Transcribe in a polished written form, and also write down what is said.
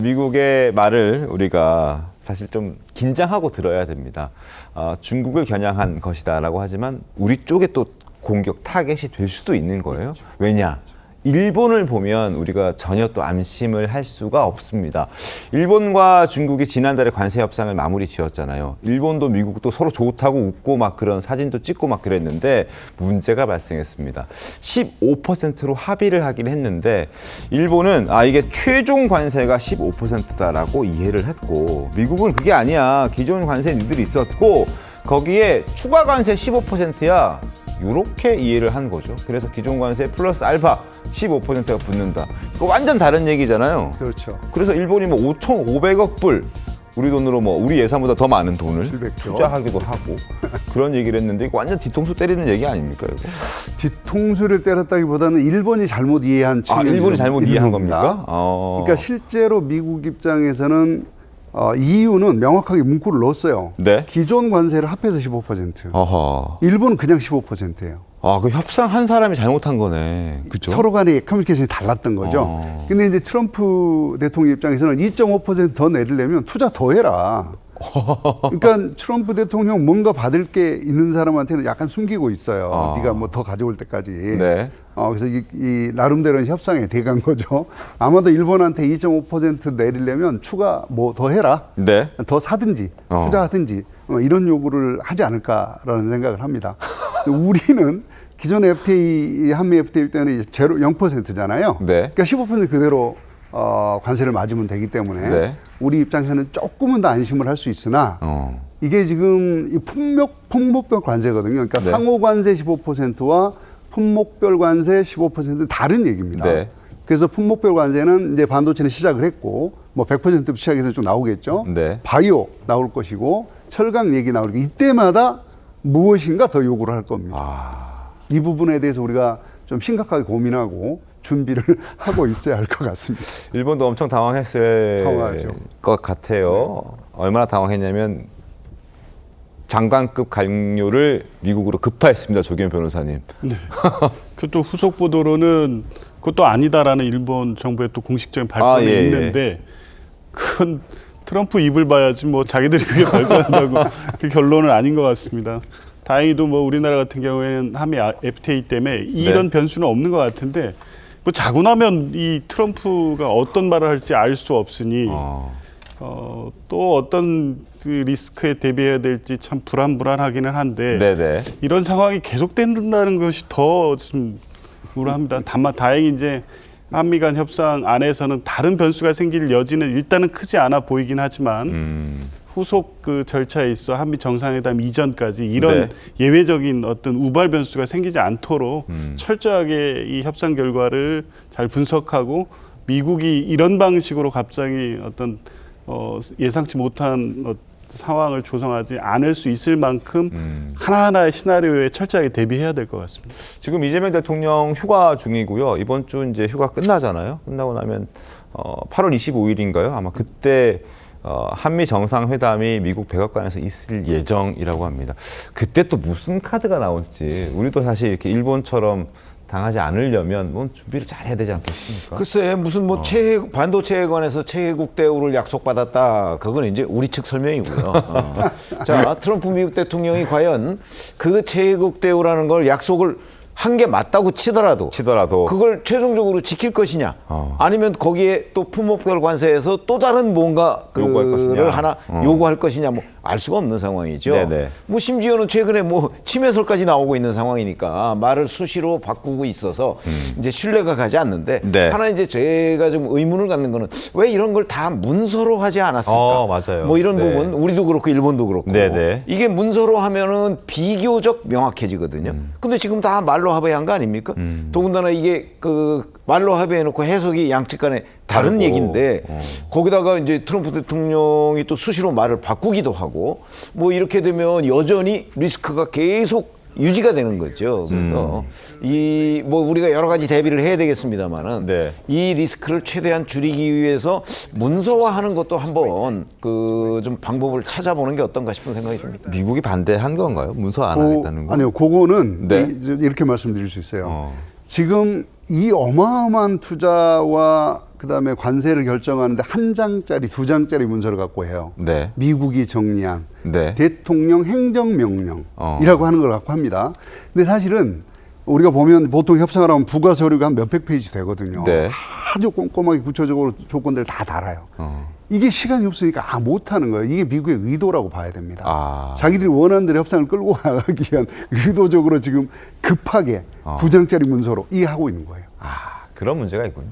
미국의 말을 우리가 사실 좀 긴장하고 들어야 됩니다. 중국을 겨냥한 것이다라고 하지만 우리 쪽에 또 공격 타겟이 될 수도 있는 거예요. 왜냐? 일본을 보면 우리가 전혀 또 안심을 할 수가 없습니다. 일본과 중국이 지난달에 관세 협상을 마무리 지었잖아요. 일본도 미국도 서로 좋다고 웃고 막 그런 사진도 찍고 막 그랬는데 문제가 발생했습니다. 15%로 합의를 하긴 했는데 일본은 이게 최종 관세가 15%다라고 이해를 했고 미국은 그게 아니야. 기존 관세 니들이 있었고 거기에 추가 관세 15%야. 이렇게 이해를 한 거죠. 그래서 기존 관세 플러스 알파 15%가 붙는다. 이거 완전 다른 얘기잖아요. 그렇죠. 그래서 일본이 뭐 5,500억 불 우리 돈으로 뭐 우리 예산보다 더 많은 돈을 700조. 투자하기도 하고 그런 얘기를 했는데 이거 완전 뒤통수 때리는 얘기 아닙니까? 이거? 뒤통수를 때렸다기보다는 일본이 잘못 이해한 측면이 일본이 잘못 이해한 겁니까? 그러니까 실제로 미국 입장에서는 EU는 명확하게 문구를 넣었어요. 네. 기존 관세를 합해서 15%. 어허. 일본은 그냥 15%예요. 그 협상한 사람이 잘못한 거네. 그죠? 서로 간의 커뮤니케이션이 달랐던 거죠. 근데 이제 트럼프 대통령 입장에서는 2.5% 더 내리려면 투자 더 해라. 그러니까 트럼프 대통령 뭔가 받을 게 있는 사람한테는 약간 숨기고 있어요. 네가 뭐 더 가져올 때까지. 네. 그래서 이 나름대로는 협상에 대간 거죠. 아마도 일본한테 2.5% 내리려면 추가 뭐 더 해라. 네. 더 사든지 투자하든지 이런 요구를 하지 않을까라는 생각을 합니다. 우리는 기존 FTA 한미 FTA 때는 0%잖아요. 네. 그러니까 15% 그대로 관세를 맞으면 되기 때문에 네. 우리 입장에서는 조금은 더 안심을 할 수 있으나 이게 지금 이 품목별 관세거든요. 그러니까 네. 상호 관세 15%와 품목별 관세 15%는 다른 얘기입니다. 네. 그래서 품목별 관세는 이제 반도체는 시작을 했고 뭐 100% 시작해서 좀 나오겠죠. 네. 바이오 나올 것이고 철강 얘기 나올 거고 이때마다 무엇인가 더 요구를 할 겁니다. 이 부분에 대해서 우리가 좀 심각하게 고민하고 준비를 하고 있어야 할 것 같습니다. 일본도 엄청 당황했을 당황하죠. 것 같아요. 얼마나 당황했냐면 장관급 강요를 미국으로 급파했습니다. 조기현 변호사님. 네. 그또 후속 보도로는 그것도 아니다라는 일본 정부의 또 공식적인 발표가 예, 있는데 그건 트럼프 입을 봐야지 뭐 자기들이 그게 발표한다고 그 결론은 아닌 것 같습니다. 다행히도 뭐 우리나라 같은 경우에는 한미 FTA 때문에 이런 변수는 없는 것 같은데 뭐 자고 나면 이 트럼프가 어떤 말을 할지 알 수 없으니 또 어떤 그 리스크에 대비해야 될지 참 불안하기는 한데 네네. 이런 상황이 계속된다는 것이 더 좀 우려합니다. 다만 다행히 이제 한미 간 협상 안에서는 다른 변수가 생길 여지는 일단은 크지 않아 보이긴 하지만 후속 그 절차에 있어 한미 정상회담 이전까지 이런 네. 예외적인 어떤 우발 변수가 생기지 않도록 철저하게 이 협상 결과를 잘 분석하고 미국이 이런 방식으로 갑자기 어떤 예상치 못한 상황을 조성하지 않을 수 있을 만큼 하나하나의 시나리오에 철저하게 대비해야 될 것 같습니다. 지금 이재명 대통령 휴가 중이고요. 이번 주 이제 휴가 끝나잖아요. 끝나고 나면 8월 25일인가요? 아마 그때 한미 정상회담이 미국 백악관에서 있을 예정이라고 합니다. 그때 또 무슨 카드가 나올지 우리도 사실 이렇게 일본처럼 당하지 않으려면 뭐 준비를 잘 해야 되지 않겠습니까? 글쎄 무슨 뭐 반도체에 관해서 최혜국 대우를 약속받았다. 그건 이제 우리 측 설명이고요. 자, 트럼프 미국 대통령이 과연 그 최혜국 대우라는 걸 약속을 한 게 맞다고 치더라도 그걸 최종적으로 지킬 것이냐 아니면 거기에 또 품목별 관세에서 또 다른 뭔가 그를 하나 요구할 것이냐 뭐 알 수가 없는 상황이죠. 네네. 뭐 심지어는 최근에 뭐 침해설까지 나오고 있는 상황이니까 말을 수시로 바꾸고 있어서 이제 신뢰가 가지 않는데 네. 하나 이제 제가 좀 의문을 갖는 거는 왜 이런 걸 다 문서로 하지 않았을까? 맞아요. 뭐 이런 네. 부분 우리도 그렇고 일본도 그렇고 네네. 이게 문서로 하면은 비교적 명확해지거든요. 근데 지금 다 말로 합의한 거 아닙니까? 더군다나 이게 그 말로 합의해놓고 해석이 양측 간에 다른 다르고. 얘기인데 거기다가 이제 트럼프 대통령이 또 수시로 말을 바꾸기도 하고 뭐 이렇게 되면 여전히 리스크가 계속 유지가 되는 거죠. 그래서 이 뭐 우리가 여러 가지 대비를 해야 되겠습니다만은 네. 이 리스크를 최대한 줄이기 위해서 문서화하는 것도 한번 그 좀 방법을 찾아보는 게 어떤가 싶은 생각이 듭니다. 미국이 반대한 건가요? 문서 안 하겠다는 거? 아니요, 그거는 네. 이렇게 말씀드릴 수 있어요. 지금 이 어마어마한 투자와 그다음에 관세를 결정하는데 한 장짜리, 두 장짜리 문서를 갖고 해요. 네. 미국이 정리한 네. 대통령 행정명령이라고 하는 걸 갖고 합니다. 근데 사실은 우리가 보면 보통 협상을 하면 부가 서류가 한 몇백 페이지 되거든요. 네. 아주 꼼꼼하게 구체적으로 조건들을 다 달아요. 이게 시간이 없으니까 못하는 거예요. 이게 미국의 의도라고 봐야 됩니다. 아. 자기들이 원하는 대로 협상을 끌고 가기 위한 의도적으로 지금 급하게 두 장짜리 문서로 이해하고 있는 거예요. 그런 문제가 있군요.